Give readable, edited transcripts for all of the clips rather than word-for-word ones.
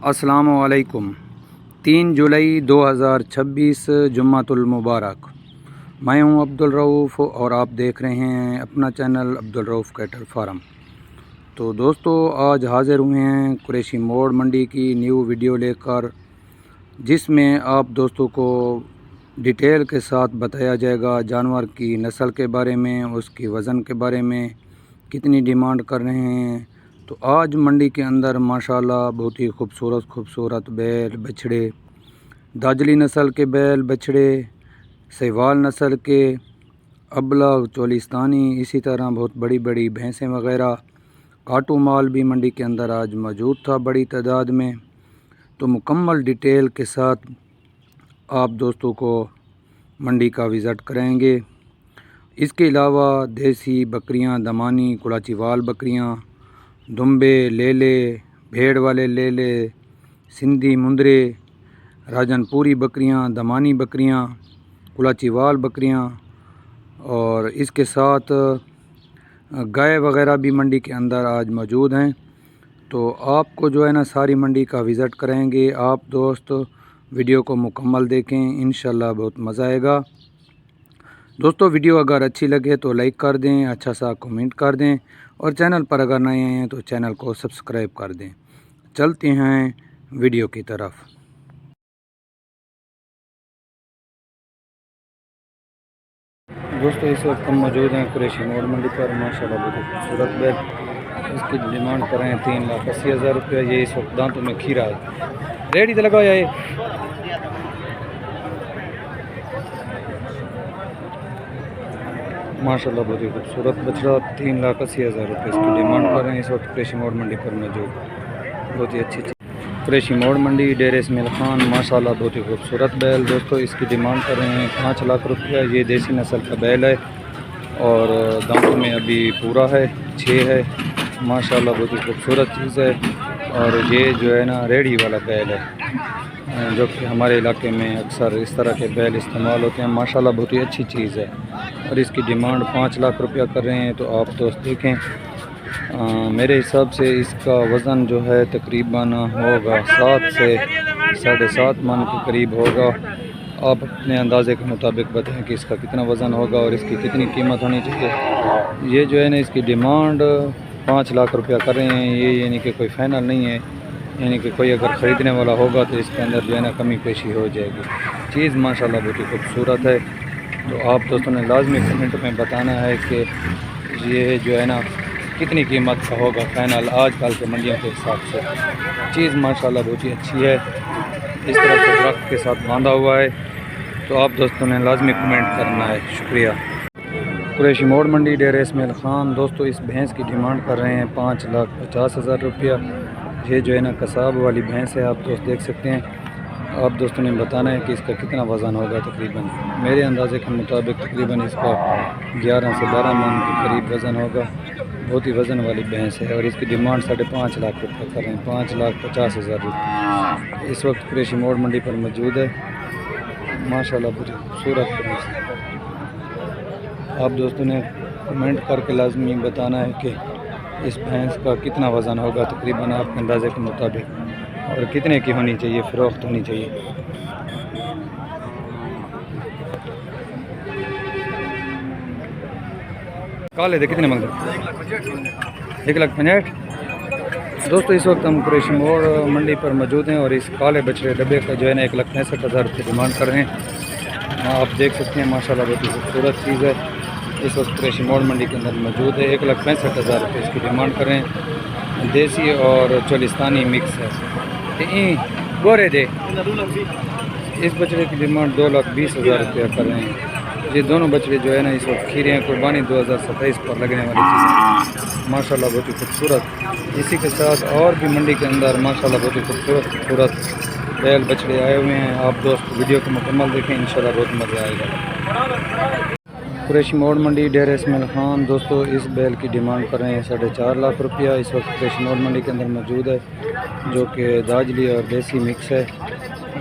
अस्सलाम वालेकुम। 3 जुलाई 2026 जुम्मतुल मुबारक। मैं हूं अब्दुल रऊफ़ और आप देख रहे हैं अपना channel Abdul Rauf cattle farm. तो दोस्तों, आज हाज़िर हुए हैं कुरैशी मोड़ मंडी की न्यू वीडियो लेकर, जिसमें आप दोस्तों को डिटेल के साथ बताया जाएगा जानवर की नस्ल के बारे में, उसकी वज़न के बारे में, कितनी डिमांड कर रहे हैं। तो आज मंडी के अंदर माशाल्लाह बहुत ही खूबसूरत बैल बछड़े, दाजली नस्ल के बैल बछड़े, सहवाल नस्ल के, अबलग, चोलिस्तानी, इसी तरह बहुत बड़ी बड़ी भैंसें वगैरह, काटू माल भी मंडी के अंदर आज मौजूद था बड़ी तादाद में। तो मुकम्मल डिटेल के साथ आप दोस्तों को मंडी का विज़िट करेंगे। इसके अलावा देसी बकरियां, दमानी, कुलाची वाल बकरियां, दुम्बे, लेले, भेड़ वाले लेले, सिंधी मुंदरे, राजनपुरी बकरियां, दमानी बकरियां, कुलाची वाल बकरियां और इसके साथ गाय वगैरह भी मंडी के अंदर आज मौजूद हैं। तो आपको जो है ना सारी मंडी का विज़िट करेंगे। आप दोस्त वीडियो को मुकम्मल देखें, इंशाल्लाह बहुत मज़ा आएगा। दोस्तों, वीडियो अगर अच्छी लगे तो लाइक कर दें, अच्छा सा कमेंट कर दें और चैनल पर अगर नए हैं तो चैनल को सब्सक्राइब कर दें। चलते हैं वीडियो की तरफ। दोस्तों, इस वक्त हम मौजूद हैं कुरैशी मोड़ मंडी पर। माशाल्लाह बहुत खूबसूरत बैल, इसकी डिमांड कर रहे हैं 3,80,000 रुपये। ये इस वक्त दांतों में खीरा है, रेडी तो लगा ये। माशाल्लाह बहुत ही खूबसूरत बछड़ा, 3,80,000 रुपये इसकी डिमांड कर रहे हैं इस वक्त कुरैशी मोड़ मंडी पर मौजूद। बहुत ही अच्छी कुरैशी मोड़ मंडी, डेरे इस्माइल खान। माशाल्लाह बहुत ही खूबसूरत बैल। दोस्तों, इसकी डिमांड कर रहे हैं 5 लाख रुपया। ये देसी नस्ल का बैल है और दांतों में अभी पूरा है, 6 है। माशाल्लाह बहुत ही खूबसूरत चीज़ है। और ये जो है ना रेडी वाला बैल है, जो कि हमारे इलाके में अक्सर इस तरह के बैल इस्तेमाल होते हैं। माशाल्लाह बहुत ही अच्छी चीज़ है और इसकी डिमांड 5 लाख रुपया कर रहे हैं। तो आप दोस्त देखें, मेरे हिसाब से इसका वज़न जो है तकरीबन होगा 7 से 7.5 मन के करीब होगा। आप अपने अंदाज़े के मुताबिक बताएं कि इसका कितना वज़न होगा और इसकी कितनी कीमत होनी चाहिए। ये जो है ना इसकी डिमांड 5 लाख रुपया कर रहे हैं। ये यानी कि कोई फ़ाइनल नहीं है, यानी कि कोई अगर ख़रीदने वाला होगा तो इसके अंदर जो है ना कमी पेशी हो जाएगी। चीज़ माशाल्लाह बहुत ही खूबसूरत है। तो आप दोस्तों ने लाजमी कमेंट में बताना है कि ये जो है ना कितनी कीमत का होगा फ़ाइनल आजकल के मंडियों के हिसाब से। चीज़ माशाल्लाह बहुत ही अच्छी है, इस तरह से दरख्त के साथ बांधा हुआ है। तो आप दोस्तों ने लाजमी कमेंट करना है। शुक्रिया। कुरैशी मोड़ मंडी, डेरे इस्माइल खान। दोस्तों, इस भैंस की डिमांड कर रहे हैं 5,50,000 रुपया। ये जो है ना कसाब वाली भैंस है, आप दोस्त देख सकते हैं। आप दोस्तों ने बताना है कि इसका कितना वज़न होगा। तकरीबन मेरे अंदाज़े के मुताबिक तकरीबन इसका 11 से 12 मन के करीब वज़न होगा। बहुत ही वज़न वाली भैंस है और इसकी डिमांड 5.5 लाख रुपये कर रहे हैं, 5,50,000 रुपये। इस वक्त कुरैशी मोड़ मंडी पर मौजूद है। माशाल्लाह बहुत ही खूबसूरत भैंस है। आप दोस्तों ने कमेंट करके लाजमी बताना है कि इस भैंस का कितना वज़न होगा तकरीबन आपके अंदाज़े के मुताबिक और कितने की होनी चाहिए, फ़रोख्त होनी चाहिए। काले दे कितने मंग 1,65,000। दोस्तों, इस वक्त हम कुरैशी मोड़ मंडी पर मौजूद हैं और इस काले बछड़े डब्बे का जो है ना 1,65,000 रुपये डिमांड कर रहे हैं। आप देख सकते हैं माशाल्लाह बहुत ही खूबसूरत चीज़ है। इस वक्त कुरैशी मोड़ मंडी के अंदर मौजूद है। 1,65,000 रुपये इसकी डिमांड कर रहे हैं। देसी और चोलिस्तानी मिक्स है। गोरे दे इस बछड़े की डिमांड 2,20,000 रुपया कर रहे हैं। ये दोनों बछड़े जो है ना इस वक्त खीरे हैं, कुर्बानी 2027 पर लगने वाली चीज़ है। माशाल्लाह बहुत ही खूबसूरत। इसी के साथ और भी मंडी के अंदर माशाल्लाह बहुत ही खूबसूरत बैल बछड़े आए हुए हैं। आप दोस्त वीडियो को मुकम्मल देखें, इंशाल्लाह बहुत मज़ा आएगा। कुरैशी मोड़ मंडी, डेरे इस्माइल खान। दोस्तों, इस बैल की डिमांड कर रहे हैं 4.5 लाख रुपया। इस वक्त कुरैशी मोड़ मंडी के अंदर मौजूद है, जो कि दाजली और देसी मिक्स है।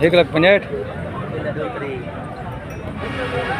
1,65,000.